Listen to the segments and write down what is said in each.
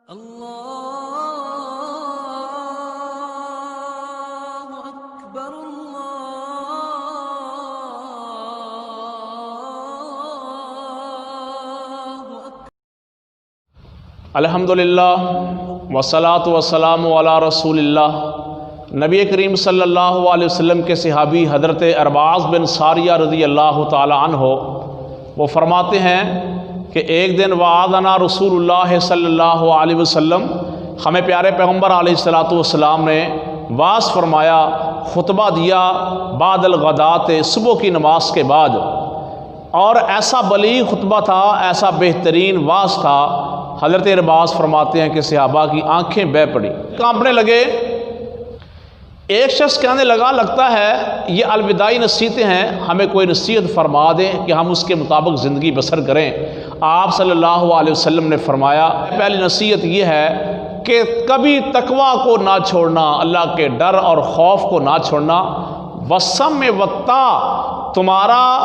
اللہ اکبر اللہ اکبر۔ الحمدللہ والصلاة والسلام علی رسول اللہ۔ نبی کریم صلی اللہ علیہ وسلم کے صحابی حضرت ارباز بن ساریہ رضی اللہ تعالی عنہ وہ فرماتے ہیں کہ ایک دن وعظنا رسول اللہ صلی اللہ علیہ وسلم، ہمیں پیارے پیغمبر علیہ السلام نے واعظ فرمایا، خطبہ دیا بعد الغدات، صبح کی نماز کے بعد، اور ایسا بلیغ خطبہ تھا، ایسا بہترین واعظ تھا۔ حضرت ارباز فرماتے ہیں کہ صحابہ کی آنکھیں بہہ پڑی، کانپنے لگے۔ ایک شخص کہنے لگا، لگتا ہے یہ الوداعی نصیحتیں ہیں، ہمیں کوئی نصیحت فرما دیں کہ ہم اس کے مطابق زندگی بسر کریں۔ آپ صلی اللہ علیہ وسلم نے فرمایا، پہلی نصیحت یہ ہے کہ کبھی تقوی کو نہ چھوڑنا، اللہ کے ڈر اور خوف کو نہ چھوڑنا۔ وسم وطا، تمہارا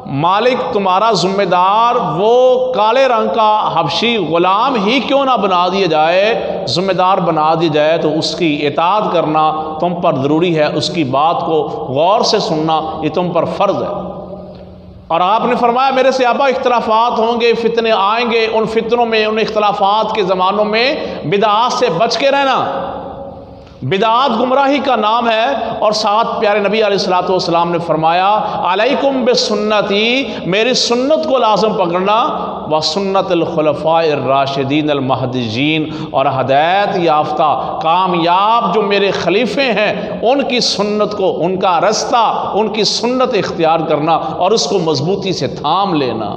مالک، تمہارا ذمہ دار وہ کالے رنگ کا حبشی غلام ہی کیوں نہ بنا دیا جائے، ذمہ دار بنا دیا جائے تو اس کی اطاعت کرنا تم پر ضروری ہے، اس کی بات کو غور سے سننا یہ تم پر فرض ہے۔ اور آپ نے فرمایا میرے صحابہ اختلافات ہوں گے، فتنے آئیں گے، ان فتنوں میں، ان اختلافات کے زمانوں میں بدعات سے بچ کے رہنا۔ بدعات گمراہی کا نام ہے۔ اور ساتھ پیارے نبی علیہ السلام نے فرمایا، علیکم بسنتی، میری سنت کو لازم پکڑنا، وسنت الخلفاء الراشدین المہدیین، اور ہدایت یافتہ کامیاب جو میرے خلیفے ہیں ان کی سنت کو، ان کا رستہ، ان کی سنت اختیار کرنا اور اس کو مضبوطی سے تھام لینا۔